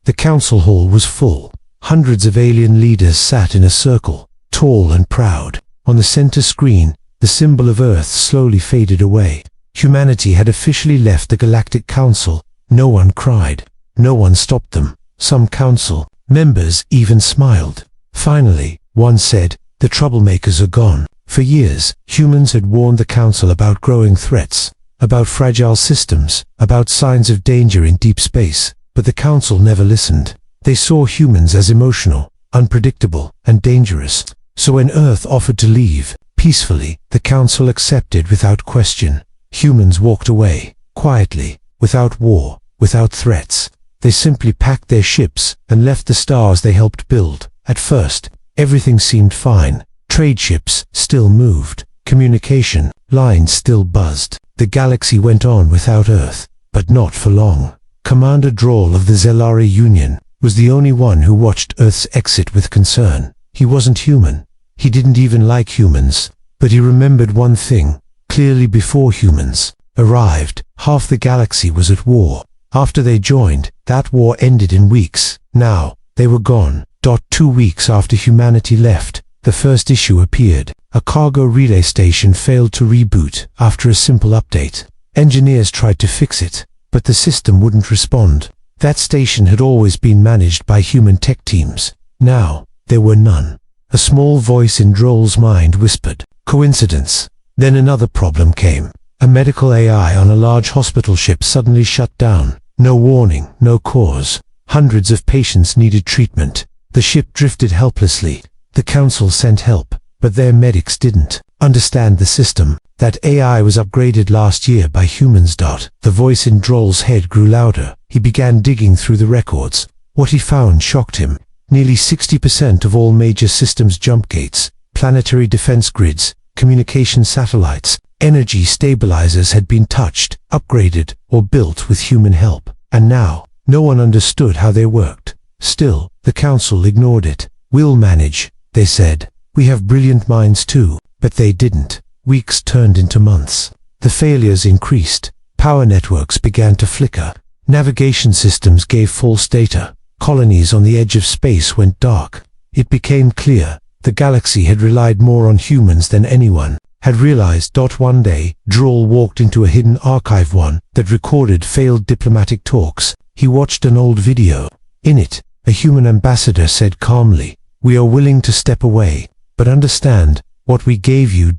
The council hall was full. Hundreds of alien leaders sat in a circle, tall and proud. On the center screen, the symbol of Earth slowly faded away. Humanity had officially left the Galactic Council. No one cried. No one stopped them. Some council members even smiled. Finally, one said, "The troublemakers are gone." For years, humans had warned the council about growing threats, about fragile systems, about signs of danger in deep space, but the council never listened. They saw humans as emotional, unpredictable, and dangerous. So when Earth offered to leave, peacefully, the council accepted without question. Humans walked away, quietly, without war, without threats. They simply packed their ships and left the stars they helped build. At first, everything seemed fine. Trade ships still moved. Communication lines still buzzed. The galaxy went on without Earth, but not for long. Commander Droll of the Zelari Union was the only one who watched Earth's exit with concern. He wasn't human. He didn't even like humans. But he remembered one thing. Clearly before humans arrived, half the galaxy was at war. After they joined, that war ended in weeks. Now, they were gone. 2 weeks after humanity left, the first issue appeared. A cargo relay station failed to reboot after a simple update. Engineers tried to fix it, but the system wouldn't respond. That station had always been managed by human tech teams. Now, there were none. A small voice in Droll's mind whispered, "Coincidence?" Then another problem came. A medical AI on a large hospital ship suddenly shut down. No warning, no cause. Hundreds of patients needed treatment. The ship drifted helplessly. The council sent help, but their medics didn't understand the system. That AI was upgraded last year by humans. The voice in Droll's head grew louder. He began digging through the records. What he found shocked him. Nearly 60% of all major systems, jump gates, planetary defense grids, communication satellites, energy stabilizers had been touched, upgraded, or built with human help. And now, no one understood how they worked. Still, the council ignored it. "We'll manage," they said. "We have brilliant minds too." But they didn't. Weeks turned into months. The failures increased. Power networks began to flicker. Navigation systems gave false data. Colonies on the edge of space went dark. It became clear the galaxy had relied more on humans than anyone had realized. One day, Droll walked into a hidden archive, one that recorded failed diplomatic talks. He watched an old video. In it, a human ambassador said calmly, "We are willing to step away, but understand, what we gave you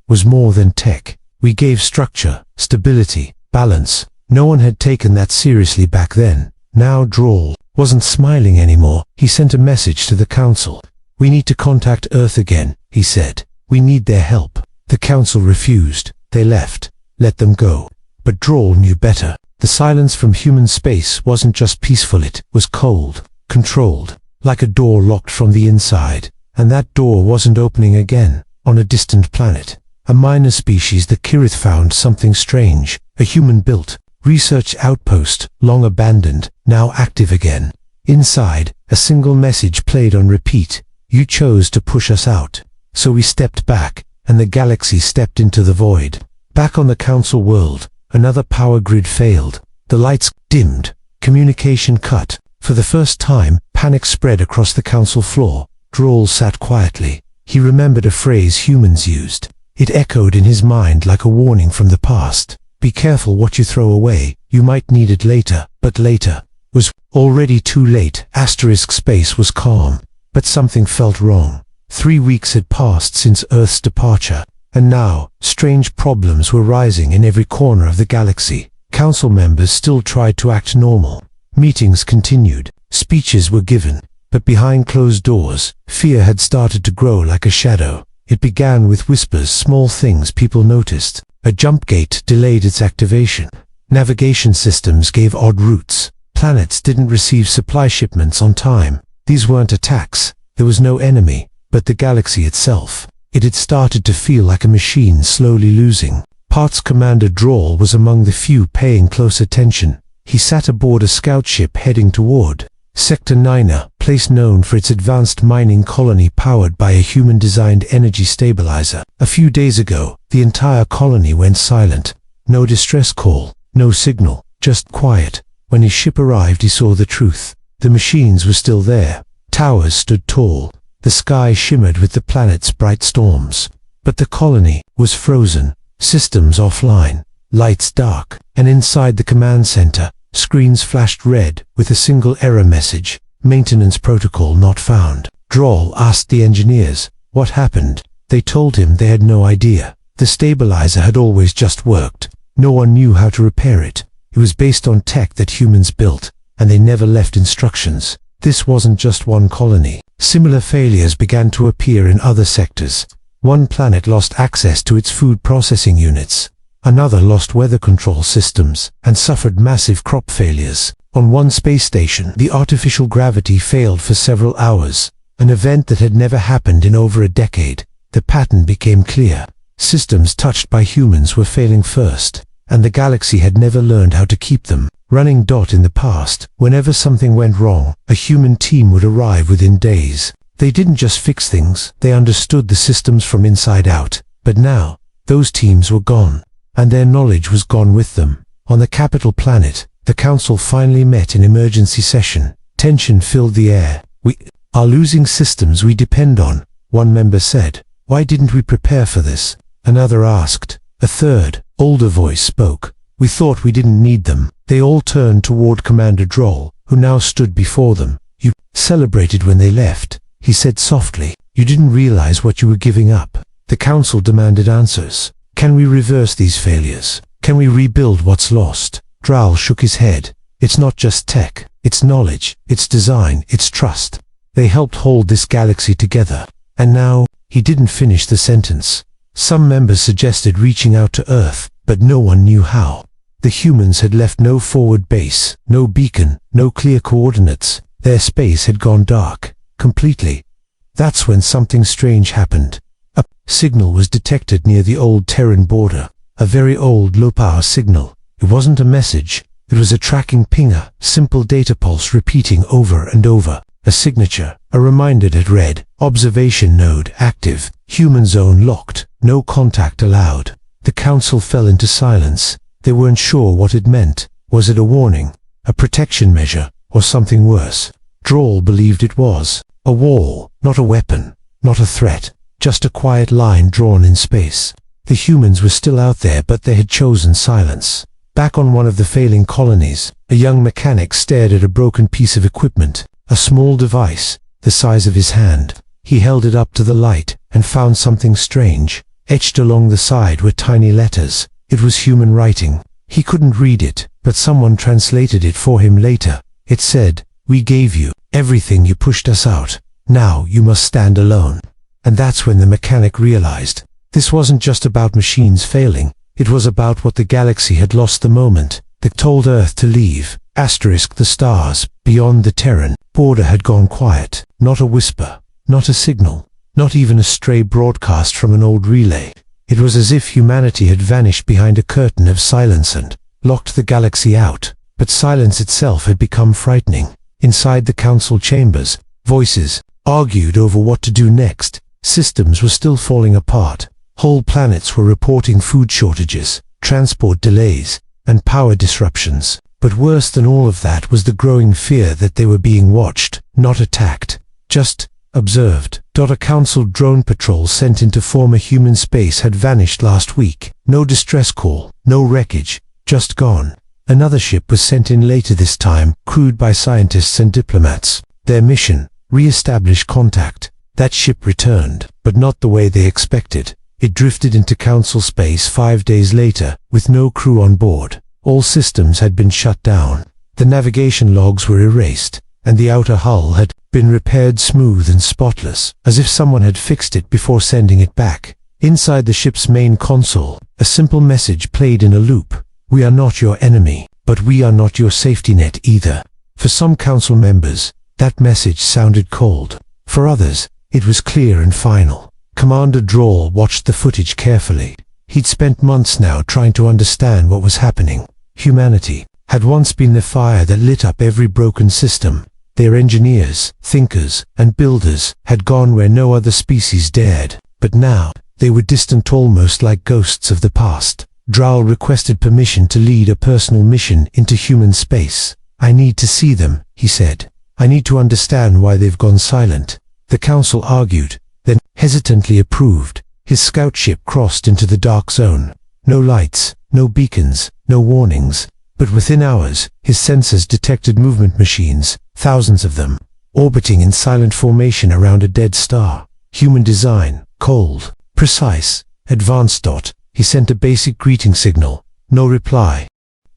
was more than tech. We gave structure, stability, balance." No one had taken that seriously back then. Now Droll wasn't smiling anymore. He sent a message to the council. "We need to contact Earth again," he said. "We need their help." The council refused. They left. Let them go. But Droll knew better. The silence from human space wasn't just peaceful, it was cold, controlled, like a door locked from the inside. And that door wasn't opening again. On a distant planet, a minor species, the Kirith, found something strange. A human-built research outpost, long abandoned, now active again. Inside, a single message played on repeat. "You chose to push us out. So we stepped back, and the galaxy stepped into the void." Back on the council world, another power grid failed. The lights dimmed. Communication cut. For the first time, panic spread across the council floor. Droll sat quietly. He remembered a phrase humans used. It echoed in his mind like a warning from the past. "Be careful what you throw away. You might need it later." But later was already too late. Space was calm, but something felt wrong. 3 weeks had passed since Earth's departure, and now strange problems were rising in every corner of the galaxy. Council members still tried to act normal. Meetings continued. Speeches were given. But behind closed doors, fear had started to grow like a shadow. It began with whispers, small things people noticed. A jump gate delayed its activation. Navigation systems gave odd routes. Planets didn't receive supply shipments on time. These weren't attacks. There was no enemy, but the galaxy itself. It had started to feel like a machine slowly losing. Parts Commander Droll was among the few paying close attention. He sat aboard a scout ship heading toward Sector 9, a place known for its advanced mining colony powered by a human-designed energy stabilizer. A few days ago, the entire colony went silent. No distress call, no signal, just quiet. When his ship arrived, he saw the truth. The machines were still there. Towers stood tall. The sky shimmered with the planet's bright storms. But the colony was frozen, systems offline, lights dark, and inside the command center, screens flashed red with a single error message: maintenance protocol not found. Droll asked the engineers what happened. They told him they had no idea. The stabilizer had always just worked. No one knew how to repair it. It was based on tech that humans built, and they never left instructions. This wasn't just one colony. Similar failures began to appear in other sectors. One planet lost access to its food processing units. Another lost weather control systems and suffered massive crop failures. On one space station, the artificial gravity failed for several hours, an event that had never happened in over a decade. The pattern became clear. Systems touched by humans were failing first, and the galaxy had never learned how to keep them. Running dot in the past, whenever something went wrong, a human team would arrive within days. They didn't just fix things, they understood the systems from inside out. But now, those teams were gone, and their knowledge was gone with them. On the capital planet, the council finally met in emergency session. Tension filled the air. "We are losing systems we depend on," one member said. "Why didn't we prepare for this?" Another asked. A third, older voice spoke. "We thought we didn't need them." They all turned toward Commander Droll, who now stood before them. "You celebrated when they left," he said softly. "You didn't realize what you were giving up." The council demanded answers. Can we reverse these failures? Can we rebuild what's lost? Droll shook his head. It's not just tech. It's knowledge. It's design. It's trust. They helped hold this galaxy together. And now, he didn't finish the sentence. Some members suggested reaching out to Earth, but no one knew how. The humans had left no forward base, no beacon, no clear coordinates. Their space had gone dark, completely. That's when something strange happened. A signal was detected near the old Terran border, a very old low-power signal. It wasn't a message, it was a tracking pinger, simple data pulse repeating over and over. A signature, a reminder that read, "Observation node active, human zone locked, no contact allowed." The council fell into silence. They weren't sure what it meant. Was it a warning, a protection measure, or something worse? Droll believed it was. A wall, not a weapon, not a threat, just a quiet line drawn in space. The humans were still out there, but they had chosen silence. Back on one of the failing colonies, a young mechanic stared at a broken piece of equipment. A small device, the size of his hand. He held it up to the light and found something strange. Etched along the side were tiny letters. It was human writing. He couldn't read it, but someone translated it for him later. It said, "We gave you everything, you pushed us out. Now you must stand alone." And that's when the mechanic realized. This wasn't just about machines failing. It was about what the galaxy had lost the moment that told Earth to leave. The stars, beyond the Terran border had gone quiet. Not a whisper, not a signal, not even a stray broadcast from an old relay. It was as if humanity had vanished behind a curtain of silence and locked the galaxy out. But silence itself had become frightening. Inside the council chambers, voices argued over what to do next. Systems were still falling apart. Whole planets were reporting food shortages, transport delays, and power disruptions. But worse than all of that was the growing fear that they were being watched, not attacked, just observed. A council drone patrol sent into former human space had vanished last week. No distress call, no wreckage, just gone. Another ship was sent in later this time, crewed by scientists and diplomats. Their mission, re-establish contact. That ship returned, but not the way they expected. It drifted into council space 5 days later, with no crew on board. All systems had been shut down. The navigation logs were erased, and the outer hull had been repaired smooth and spotless, as if someone had fixed it before sending it back. Inside the ship's main console, a simple message played in a loop. "We are not your enemy, but we are not your safety net either." For some council members, that message sounded cold. For others, it was clear and final. Commander Droll watched the footage carefully. He'd spent months now trying to understand what was happening. Humanity had once been the fire that lit up every broken system. Their engineers, thinkers, and builders had gone where no other species dared. But now, they were distant, almost like ghosts of the past. Droll requested permission to lead a personal mission into human space. I need to see them, he said. I need to understand why they've gone silent. The council argued, then hesitantly approved. His scout ship crossed into the dark zone. No lights, no beacons, no warnings. But within hours, his sensors detected movement machines, thousands of them, orbiting in silent formation around a dead star. Human design, cold, precise, advanced. He sent a basic greeting signal. No reply.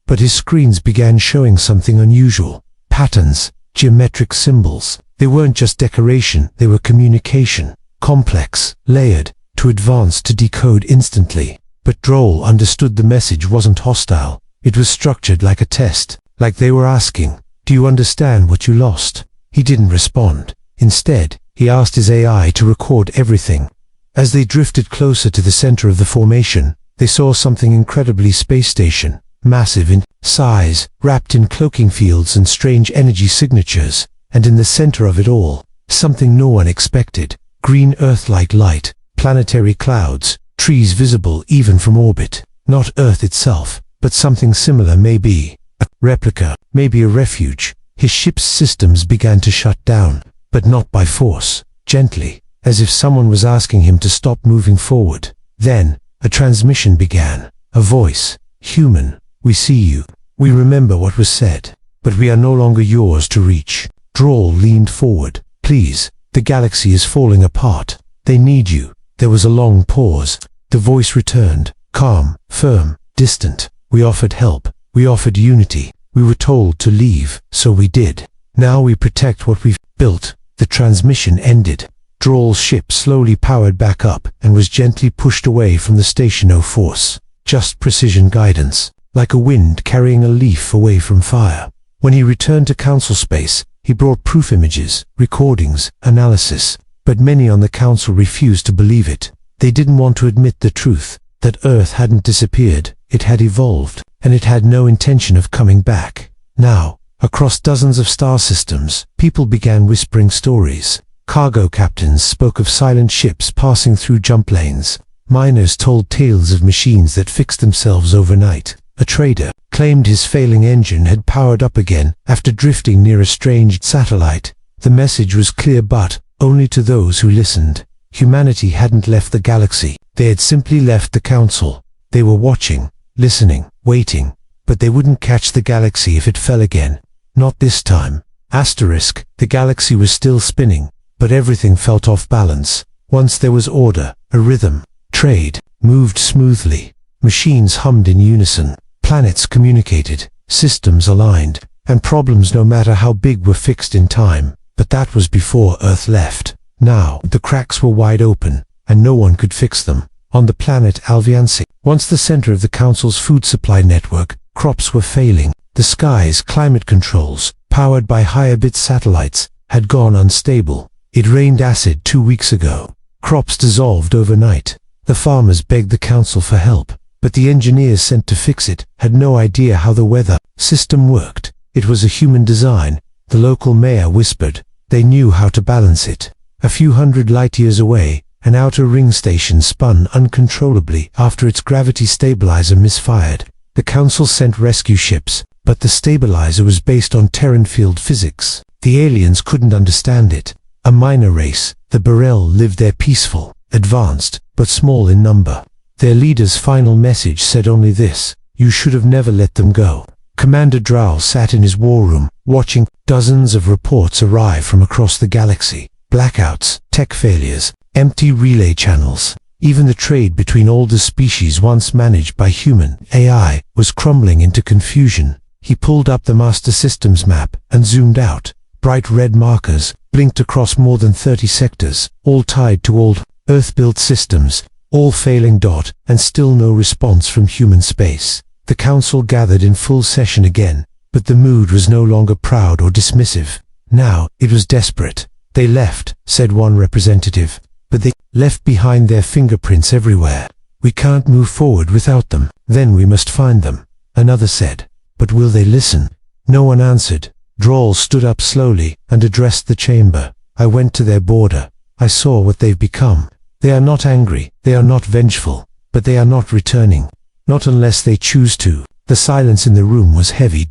But his screens began showing something unusual. Patterns, geometric symbols. They weren't just decoration, they were communication. Complex, layered, too advanced to decode instantly. But Droll understood the message wasn't hostile. It was structured like a test, like they were asking, "Do you understand what you lost?" He didn't respond. Instead, he asked his AI to record everything. As they drifted closer to the center of the formation, they saw something incredibly space station, massive in size, wrapped in cloaking fields and strange energy signatures, and in the center of it all, something no one expected: green Earth-like light, planetary clouds, trees visible even from orbit. Not Earth itself, but something similar, maybe a replica, maybe a refuge. His ship's systems began to shut down, but not by force, gently, as if someone was asking him to stop moving forward. Then, a transmission began. A voice. "Human, we see you. We remember what was said, but we are no longer yours to reach." Droll leaned forward. "Please, the galaxy is falling apart. They need you." There was a long pause. The voice returned, calm, firm, distant. "We offered help. We offered unity. We were told to leave, so we did. Now we protect what we've built." The transmission ended. Droll's ship slowly powered back up and was gently pushed away from the station. No force, just precision guidance, like a wind carrying a leaf away from fire. When he returned to council space, he brought proof images, recordings, analysis, but many on the council refused to believe it. They didn't want to admit the truth, that Earth hadn't disappeared, it had evolved, and it had no intention of coming back. Now, across dozens of star systems, people began whispering stories. Cargo captains spoke of silent ships passing through jump lanes. Miners told tales of machines that fixed themselves overnight. A trader claimed his failing engine had powered up again after drifting near a strange satellite. The message was clear, but only to those who listened. Humanity hadn't left the galaxy. They had simply left the council. They were watching, listening, waiting, but they wouldn't catch the galaxy if it fell again. Not this time. Asterisk, the galaxy was still spinning, but everything felt off balance. Once there was order, a rhythm. Trade moved smoothly. Machines hummed in unison. Planets communicated. Systems aligned. And problems, no matter how big, were fixed in time. But that was before Earth left. Now, the cracks were wide open, and no one could fix them. On the planet Alviansi, once the center of the council's food supply network, crops were failing. The sky's climate controls, powered by higher-bit satellites, had gone unstable. It rained acid 2 weeks ago. Crops dissolved overnight. The farmers begged the council for help, but the engineers sent to fix it had no idea how the weather system worked. It was a human design, the local mayor whispered. They knew how to balance it. A few hundred light-years away, an outer ring station spun uncontrollably after its gravity stabilizer misfired. The council sent rescue ships, but the stabilizer was based on Terran field physics. The aliens couldn't understand it. A minor race, the Burrell, lived there, peaceful, advanced, but small in number. Their leader's final message said only this: "You should have never let them go." Commander Drow sat in his war room, watching dozens of reports arrive from across the galaxy. Blackouts, tech failures, empty relay channels. Even the trade between older species once managed by human AI was crumbling into confusion. He pulled up the master systems map and zoomed out. Bright red markers blinked across more than 30 sectors, all tied to old Earth-built systems, all failing. And still no response from human space. The council gathered in full session again, but the mood was no longer proud or dismissive. Now, it was desperate. "They left," said one representative, "but they left behind their fingerprints everywhere. We can't move forward without them. Then we must find them," another said. "But will they listen?" No one answered. Droll stood up slowly and addressed the chamber. "I went to their border. I saw what they've become. They are not angry, they are not vengeful, but they are not returning. Not unless they choose to." The silence in the room was heavy.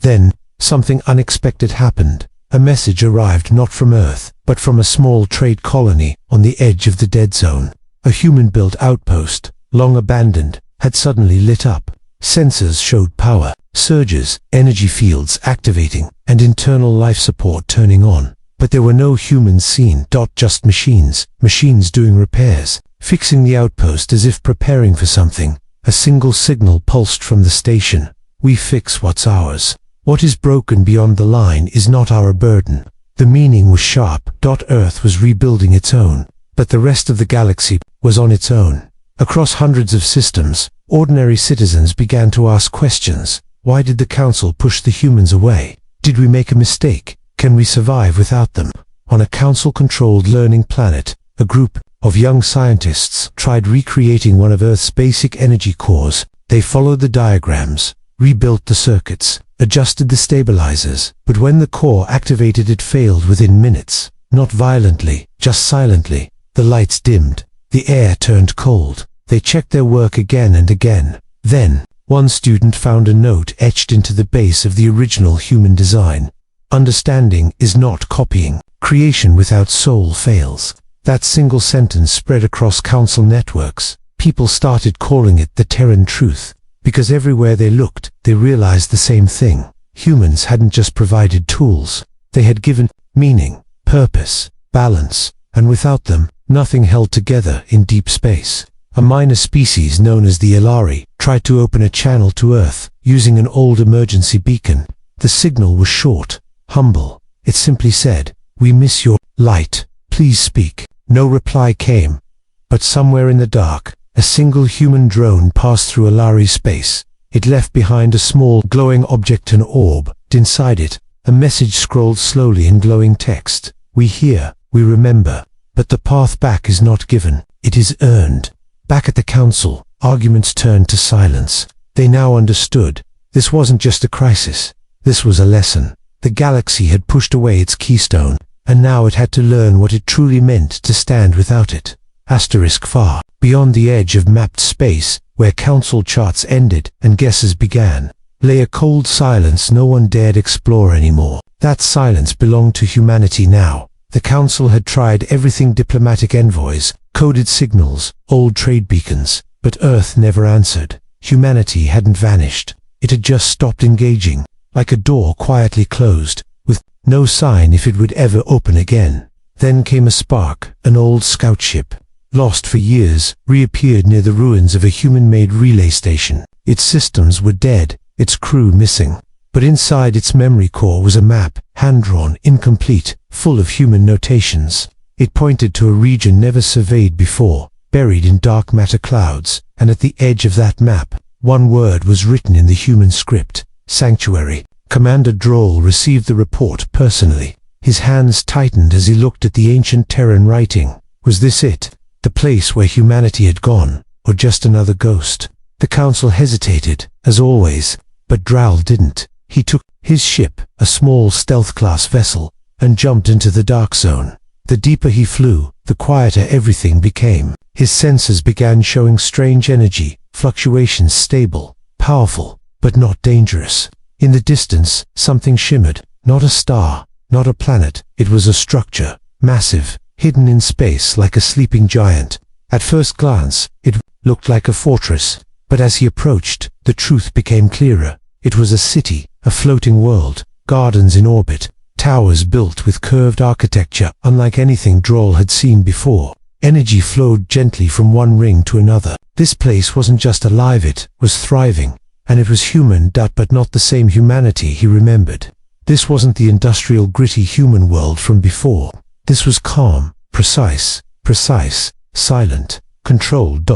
Then, something unexpected happened. A message arrived not from Earth, but from a small trade colony on the edge of the dead zone. A human-built outpost, long abandoned, had suddenly lit up. Sensors showed power, surges, energy fields activating, and internal life support turning on. But there were no humans seen, just machines doing repairs, fixing the outpost as if preparing for something. A single signal pulsed from the station. We fix what's ours. What is broken beyond the line is not our burden. The meaning was sharp. Earth was rebuilding its own, but the rest of the galaxy was on its own. Across hundreds of systems, ordinary citizens began to ask questions. Why did the Council push the humans away? Did we make a mistake? Can we survive without them? On a Council-controlled learning planet, a group of young scientists tried recreating one of Earth's basic energy cores. They followed the diagrams, rebuilt the circuits, adjusted the stabilizers, but when the core activated it failed within minutes. Not violently, just silently. The lights dimmed. The air turned cold. They checked their work again and again. Then, one student found a note etched into the base of the original human design. Understanding is not copying. Creation without soul fails. That single sentence spread across Council networks. People started calling it the Terran truth. Because everywhere they looked, they realized the same thing. Humans hadn't just provided tools. They had given meaning, purpose, balance, and without them, nothing held together in deep space. A minor species known as the Ilari tried to open a channel to Earth using an old emergency beacon. The signal was short, humble. It simply said, "We miss your light. Please speak." No reply came. But somewhere in the dark, a single human drone passed through Ilari space. It left behind a small, glowing object, an orb. Inside it, a message scrolled slowly in glowing text. "We hear, we remember. But the path back is not given, it is earned." Back at the Council, arguments turned to silence. They now understood. This wasn't just a crisis. This was a lesson. The galaxy had pushed away its keystone, and now it had to learn what it truly meant to stand without it. Far beyond the edge of mapped space, where Council charts ended and guesses began, lay a cold silence no one dared explore anymore. That silence belonged to humanity now. The Council had tried everything: diplomatic envoys, coded signals, old trade beacons, but Earth never answered. Humanity hadn't vanished. It had just stopped engaging, like a door quietly closed, with no sign if it would ever open again. Then came a spark. An old scout ship, lost for years, reappeared near the ruins of a human-made relay station. Its systems were dead, its crew missing. But inside its memory core was a map, hand-drawn, incomplete, full of human notations. It pointed to a region never surveyed before, buried in dark matter clouds, and at the edge of that map, one word was written in the human script: Sanctuary. Commander Droll received the report personally. His hands tightened as he looked at the ancient Terran writing. Was this it? The place where humanity had gone, or just another ghost? The Council hesitated, as always, but Droll didn't. He took his ship, a small stealth-class vessel, and jumped into the dark zone. The deeper he flew, the quieter everything became. His sensors began showing strange energy, fluctuations stable, powerful, but not dangerous. In the distance, something shimmered. Not a star, not a planet. It was a structure, massive, hidden in space like a sleeping giant. At first glance, it looked like a fortress, but as he approached, the truth became clearer. It was a city, a floating world, gardens in orbit, towers built with curved architecture unlike anything Droll had seen before. Energy flowed gently from one ring to another. This place wasn't just alive, it was thriving. And it was human, but not the same humanity he remembered. This wasn't the industrial, gritty human world from before. This was calm, precise, silent, controlled.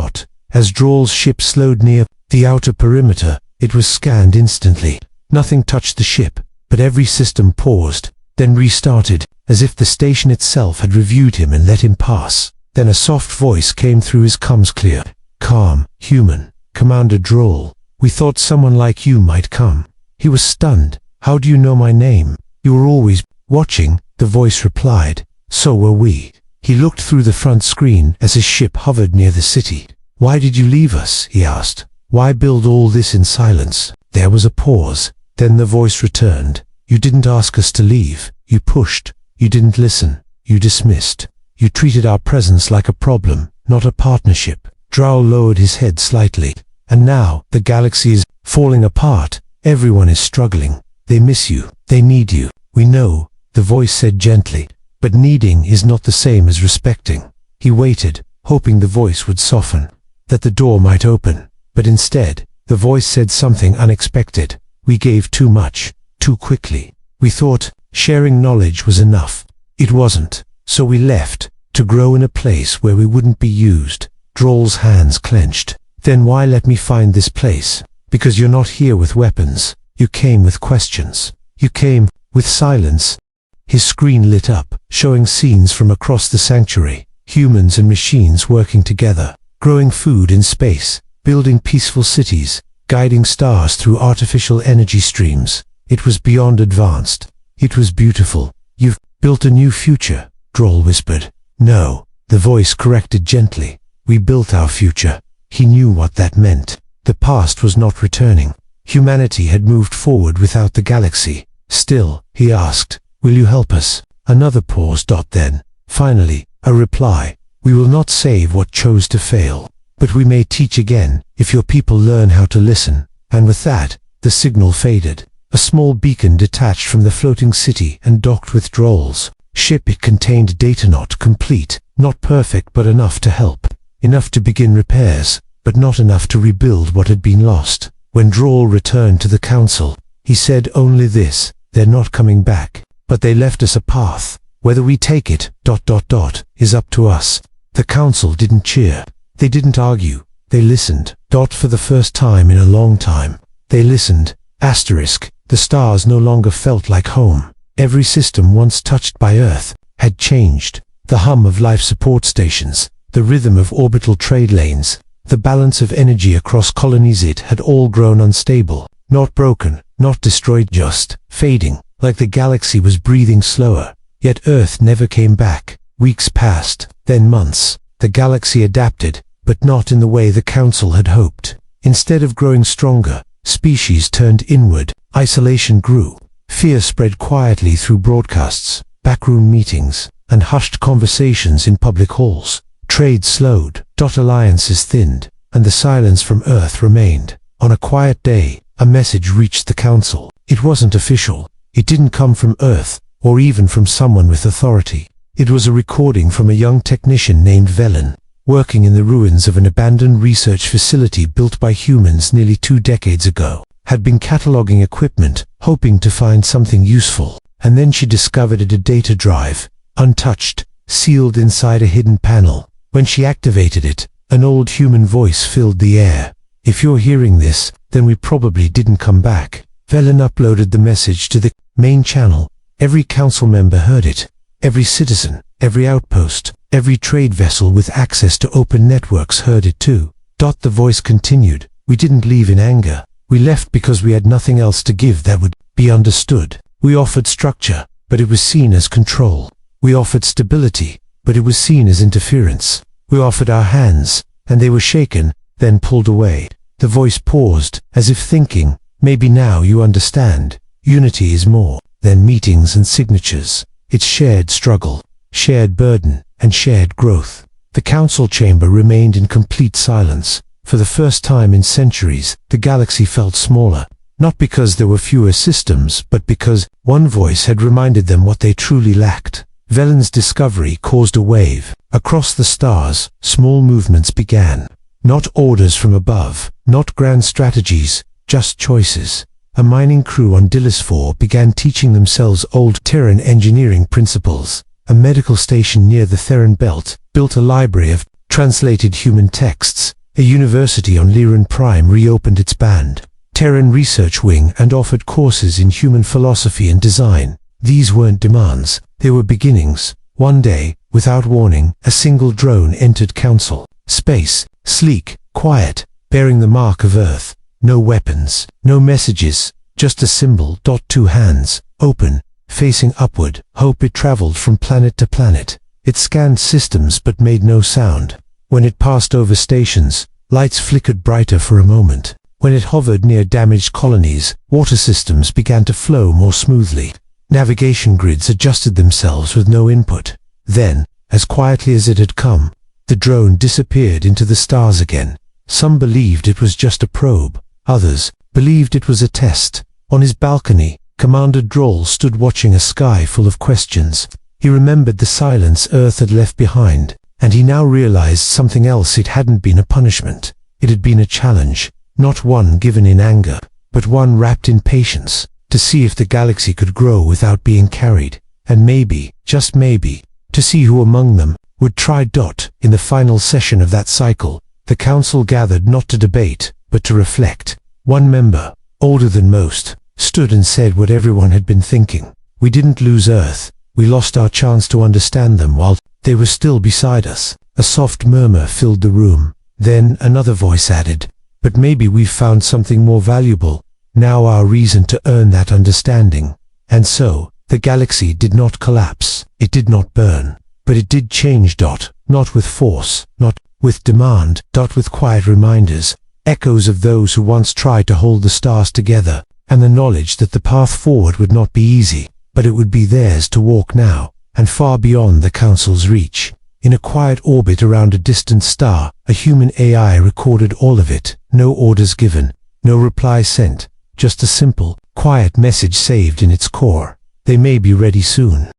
As Droll's ship slowed near the outer perimeter, it was scanned instantly. Nothing touched the ship, but every system paused, then restarted, as if the station itself had reviewed him and let him pass. Then a soft voice came through his comms, clear, calm, human. "Commander Droll, we thought someone like you might come." He was stunned. "How do you know my name?" "You were always watching," the voice replied. "So were we." He looked through the front screen as his ship hovered near the city. "Why did you leave us?" he asked. "Why build all this in silence?" There was a pause. Then the voice returned. You didn't ask us to leave. You pushed. You didn't listen. You dismissed. You treated our presence like a problem, not a partnership. Drow lowered his head slightly. And now, the galaxy is falling apart. Everyone is struggling. They miss you. They need you. We know, the voice said gently. But needing is not the same as respecting. He waited, hoping the voice would soften, that the door might open. But instead, the voice said something unexpected. We gave too much, too quickly. We thought sharing knowledge was enough. It wasn't. So we left, to grow in a place where we wouldn't be used. Droll's hands clenched. Then why let me find this place? Because you're not here with weapons. You came with questions. You came with silence. His screen lit up, showing scenes from across the sanctuary. Humans and machines working together, growing food in space, building peaceful cities, guiding stars through artificial energy streams. It was beyond advanced. It was beautiful. You've built a new future, Droll whispered. No, the voice corrected gently. We built our future. He knew what that meant. The past was not returning. Humanity had moved forward without the galaxy. Still, he asked, will you help us? Another pause. Then, finally, a reply. We will not save what chose to fail, but we may teach again, if your people learn how to listen. And with that, the signal faded. A small beacon detached from the floating city and docked with Droll's ship. It contained data not complete, not perfect, but enough to help. Enough to begin repairs, but not enough to rebuild what had been lost. When Droll returned to the council, he said only this: they're not coming back, but they left us a path. Whether we take it, is up to us. The council didn't cheer. They didn't argue. They listened. For the first time in a long time. They listened. The stars no longer felt like home. Every system once touched by Earth had changed. The hum of life support stations, the rhythm of orbital trade lanes, the balance of energy across colonies, it had all grown unstable. Not broken, not destroyed, just fading, like the galaxy was breathing slower. Yet Earth never came back. Weeks passed, then months. The galaxy adapted, but not in the way the Council had hoped. Instead of growing stronger, species turned inward. Isolation grew. Fear spread quietly through broadcasts, backroom meetings, and hushed conversations in public halls. Trade slowed. Alliances thinned, and the silence from Earth remained. On a quiet day, a message reached the Council. It wasn't official. It didn't come from Earth, or even from someone with authority. It was a recording from a young technician named Velen, working in the ruins of an abandoned research facility built by humans nearly 2 decades ago. Had been cataloging equipment, hoping to find something useful, and then she discovered it, a data drive, untouched, sealed inside a hidden panel. When she activated it, an old human voice filled the air. If you're hearing this, then we probably didn't come back. Velen uploaded the message to the main channel. Every council member heard it. Every citizen, every outpost, every trade vessel with access to open networks heard it too. The voice continued. We didn't leave in anger. We left because we had nothing else to give that would be understood. We offered structure, but it was seen as control. We offered stability, but it was seen as interference. We offered our hands, and they were shaken, then pulled away. The voice paused, as if thinking, maybe now you understand. Unity is more than meetings and signatures. It's shared struggle, shared burden, and shared growth. The council chamber remained in complete silence. For the first time in centuries, the galaxy felt smaller. Not because there were fewer systems, but because one voice had reminded them what they truly lacked. Velen's discovery caused a wave. Across the stars, small movements began. Not orders from above, not grand strategies, just choices. A mining crew on Dillis 4 began teaching themselves old Terran engineering principles. A medical station near the Theran belt built a library of translated human texts. A university on Lyran Prime reopened its band Terran research wing and offered courses in human philosophy and design. These weren't demands, they were beginnings. One day, without warning, a single drone entered Council space, sleek, quiet, bearing the mark of Earth. No weapons, no messages, just a symbol. 2 hands, open, facing upward. Hope. It traveled from planet to planet. It scanned systems but made no sound. When it passed over stations, lights flickered brighter for a moment. When it hovered near damaged colonies, water systems began to flow more smoothly. Navigation grids adjusted themselves with no input. Then, as quietly as it had come, the drone disappeared into the stars again. Some believed it was just a probe. Others believed it was a test. On his balcony, Commander Droll stood watching a sky full of questions. He remembered the silence Earth had left behind, and he now realized something else. It hadn't been a punishment. It had been a challenge, not one given in anger, but one wrapped in patience, to see if the galaxy could grow without being carried, and maybe, just maybe, to see who among them would try. In the final session of that cycle, the council gathered not to debate, but to reflect. One member, older than most, stood and said what everyone had been thinking. We didn't lose Earth. We lost our chance to understand them while they were still beside us. A soft murmur filled the room. Then another voice added, but maybe we've found something more valuable. Now our reason to earn that understanding. And so, the galaxy did not collapse. It did not burn. But it did change. Not with force, not with demand, with quiet reminders, echoes of those who once tried to hold the stars together, and the knowledge that the path forward would not be easy, but it would be theirs to walk now, and far beyond the Council's reach. In a quiet orbit around a distant star, a human AI recorded all of it. No orders given, no reply sent, just a simple, quiet message saved in its core. They may be ready soon.